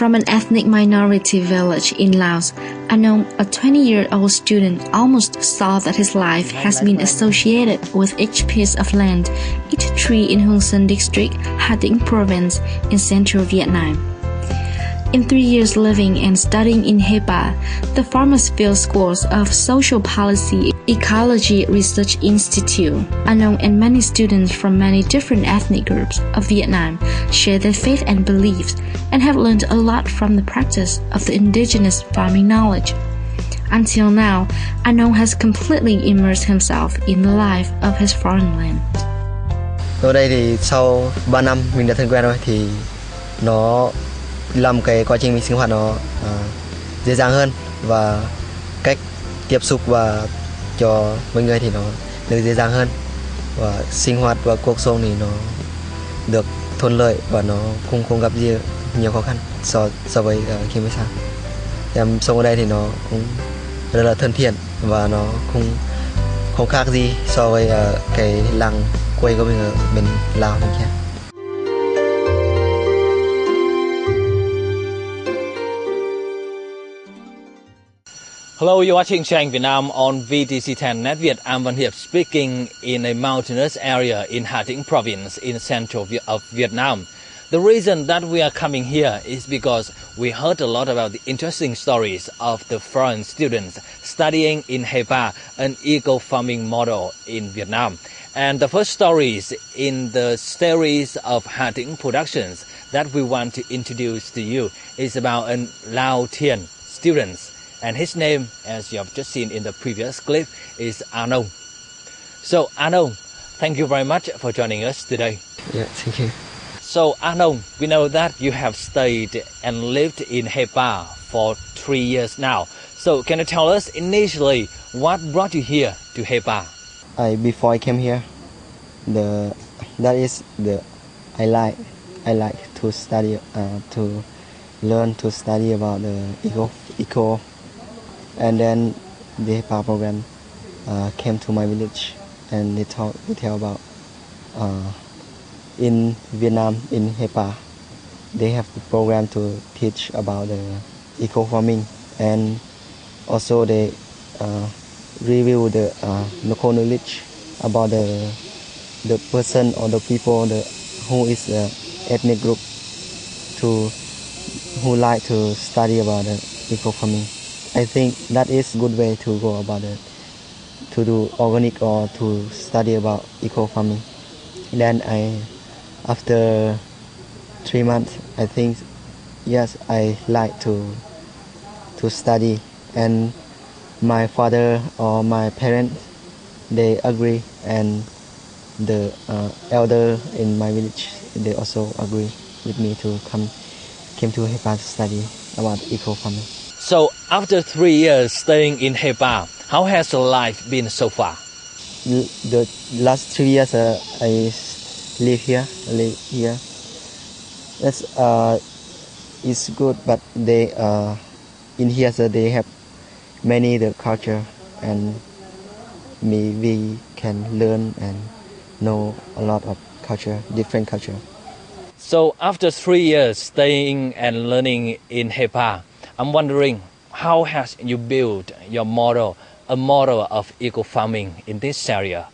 From an ethnic minority village in Laos, Anong, a 20-year-old student, almost saw that his life has been associated with each piece of land, each tree in Hương Sơn district, Ha Tĩnh province in central Vietnam. In 3 years living and studying in Hepa, the Farmers Field School of Social Policy Ecology Research Institute, Anong and many students from many different ethnic groups of Vietnam share their faith and beliefs and have learned a lot from the practice of the indigenous farming knowledge. Until now, Anong has completely immersed himself in the life of his foreign land. Ở đây thì sau 3 năm mình đã thân quen rồi thì nó làm cái quá trình mình sinh hoạt nó dễ dàng hơn và cách tiếp xúc và cho mọi người thì nó được dễ dàng hơn và sinh hoạt và cuộc sống thì nó được thuận lợi và nó không gặp gì nhiều khó khăn so với khi mới sang. Em sống ở đây thì nó cũng rất là thân thiện và nó không khác gì so với cái làng quê của mình ở bên Lào bên kia. Hello, you're watching Chang Vietnam on VTC10 Net Viet. I'm Văn Hiệp speaking in a mountainous area in Ha Tĩnh province in central of Vietnam. The reason that we are coming here is because we heard a lot about the interesting stories of the foreign students studying in Hepa, an eco-farming model in Vietnam. And the first stories in the series of Ha Tĩnh productions that we want to introduce to you is about a Lao Thien student. And his name, as you have just seen in the previous clip, is Anong. So Anong, thank you very much for joining us today. Yeah, thank you. So Anong, we know that you have stayed and lived in Hepa for 3 years now. So can you tell us initially what brought you here to Hepa? Before I came here, I like to study to learn to study about the eco. And then the HEPA program came to my village, and they tell about in Vietnam in HEPA they have the program to teach about the eco farming, and also they review the local knowledge about the person or the people who is the ethnic group who like to study about the eco farming. I think that is a good way to go about it, to do organic or to study about eco farming. Then after 3 months, I think yes, I like to study, and my father or my parents, they agree, and the elder in my village, they also agree with me to came to Hepa to study about eco farming. So after 3 years staying in Hepa, how has your life been so far? The last 3 years I live here. It's good, but they in here they have many the culture, and we can learn and know a lot of culture, different culture. So after 3 years staying and learning in Hepa, I'm wondering, how has you built your model, a model of eco-farming in this area?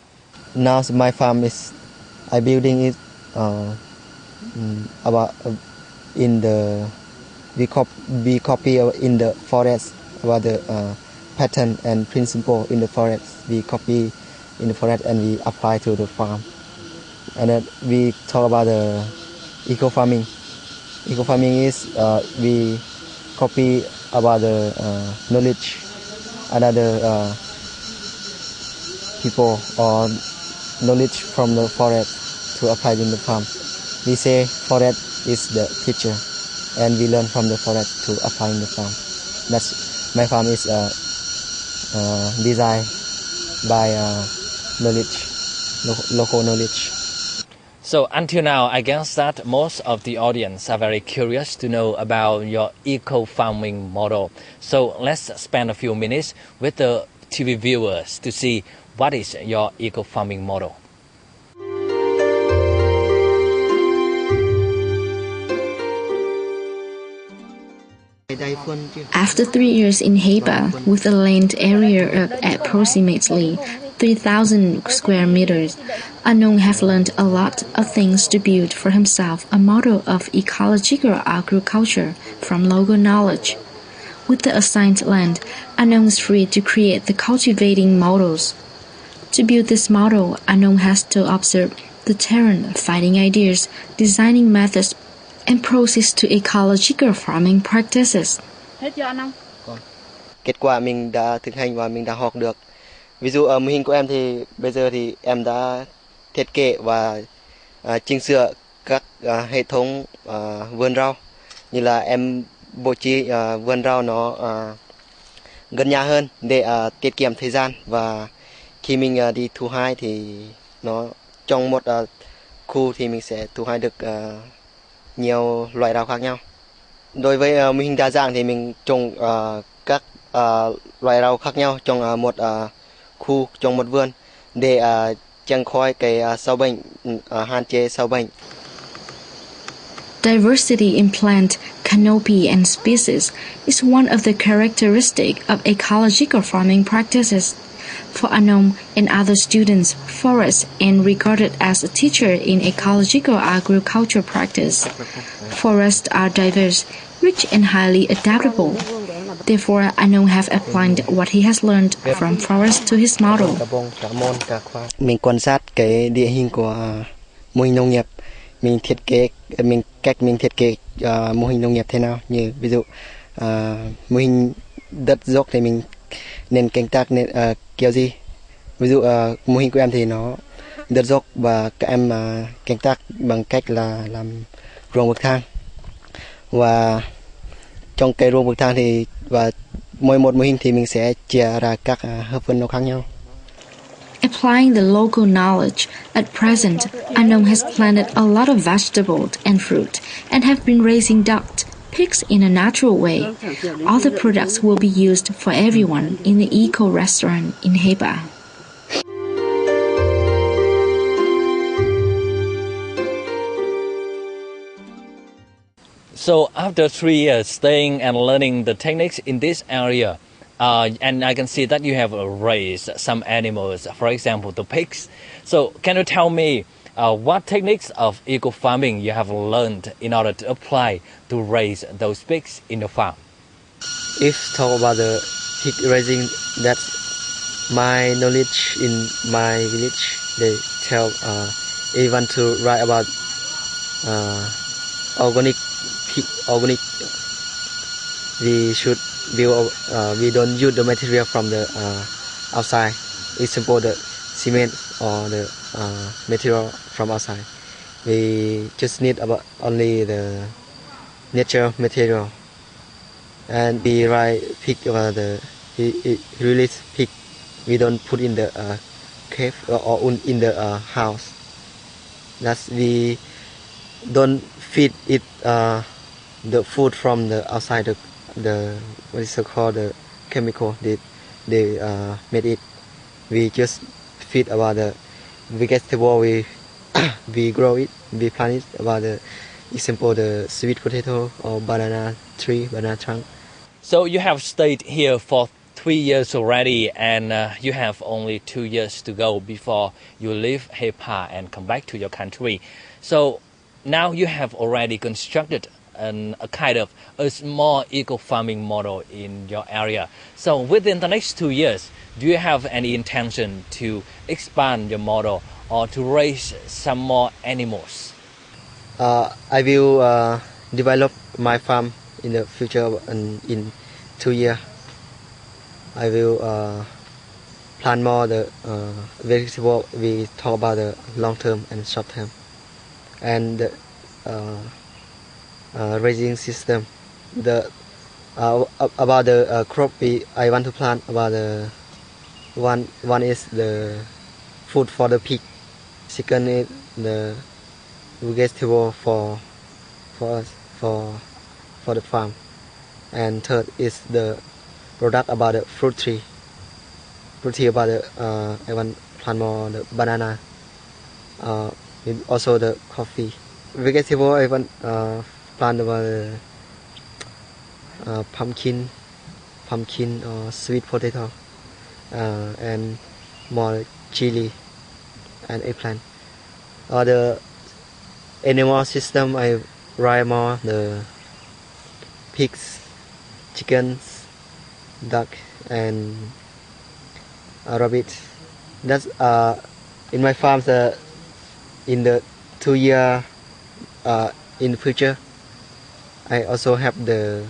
Now my farm I building it about in the we copy in the forest about the pattern and principle in the forest. We copy in the forest and we apply to the farm. And then we talk about the eco-farming. Eco-farming is we copy about the knowledge another people or knowledge from the forest to apply in the farm. We say forest is the teacher, and we learn from the forest to apply in the farm. That's my farm is designed by knowledge, local knowledge. So until now, I guess that most of the audience are very curious to know about your eco-farming model. So let's spend a few minutes with the TV viewers to see what is your eco-farming model. After 3 years in Heba, with a land area of approximately 3,000 square meters, Anong have learned a lot of things to build for himself a model of ecological agriculture from local knowledge. With the assigned land, Anong is free to create the cultivating models. To build this model, Anong has to observe the terrain, finding ideas, designing methods, and process to ecological farming practices. Kết quả mình đã thực hành và mình đã học được. Ví dụ ở mô hình của em thì bây giờ thì em đã thiết kế và chỉnh sửa các hệ thống vườn rau, như là em bố trí vườn rau nó gần nhà hơn để tiết kiệm thời gian, và khi mình đi thu hái thì nó trong một khu thì mình sẽ thu hái được nhiều loại rau khác nhau. Đối với mô hình đa dạng thì mình trồng các loại rau khác nhau trong một khu, trong một vườn để tránh khỏi cái sâu bệnh, hạn chế sâu bệnh. Diversity in plant, canopy, and species is one of the characteristics of ecological farming practices. For Anong and other students, forests are regarded as a teacher in ecological agriculture practice. Forests are diverse, rich, and highly adaptable. Therefore, Anong have applied what he has learned from forest to his model. Mình quan sát cái địa hình của mô hình nông nghiệp, mình thiết kế cách mình thiết kế mô hình nông nghiệp thế nào, như ví dụ mô hình đất dốc thì mình nên canh tác nên kiểu gì. Ví dụ mô hình của em thì nó đất dốc và các em canh tác bằng cách là làm ruộng bậc thang, và trong cái ruộng bậc thang thì và mỗi một mô hình thì mình sẽ chia ra các hợp phần nó khác nhau. Applying the local knowledge, at present, Anong has planted a lot of vegetables and fruit and have been raising ducks, pigs in a natural way. All the products will be used for everyone in the eco-restaurant in Heba. So after 3 years staying and learning the techniques in this area, and I can see that you have raised some animals, for example, the pigs. So can you tell me what techniques of eco-farming you have learned in order to apply to raise those pigs in the farm? If talk about the pig raising, that's my knowledge in my village. They tell even to write about organic pig, organic. We should build. We don't use the material from the outside. It's simple the cement or the material from outside. We just need about only the natural material. And we write pig about the release pig. We don't put in the cave or in the house. That's we don't feed it the food from the outside. The what is it called, the chemical they made it. We just feed about the vegetable. We grow it. We plant it about the example the sweet potato or banana tree, banana trunk. So you have stayed here for 3 years already, and you have only 2 years to go before you leave Heba and come back to your country. So now you have already constructed a kind of a small eco-farming model in your area. So within the next 2 years, do you have any intention to expand your model or to raise some more animals? I will develop my farm in the future. In 2 years, I will plant more the vegetable. We talk about the long term and short term, and the raising system. The about the crop I want to plant. About the one is the food for the pig. Second is the vegetable for us for the farm, and third is the product about the fruit tree. Fruit tree about the I want plant more the banana. Also the coffee. Vegetable I want plant about pumpkin or sweet potato, and more chili and eggplant. The animal system I raise more the pigs, chickens, duck, and rabbit. That's in my farms. In the 2 year in the future, I also have the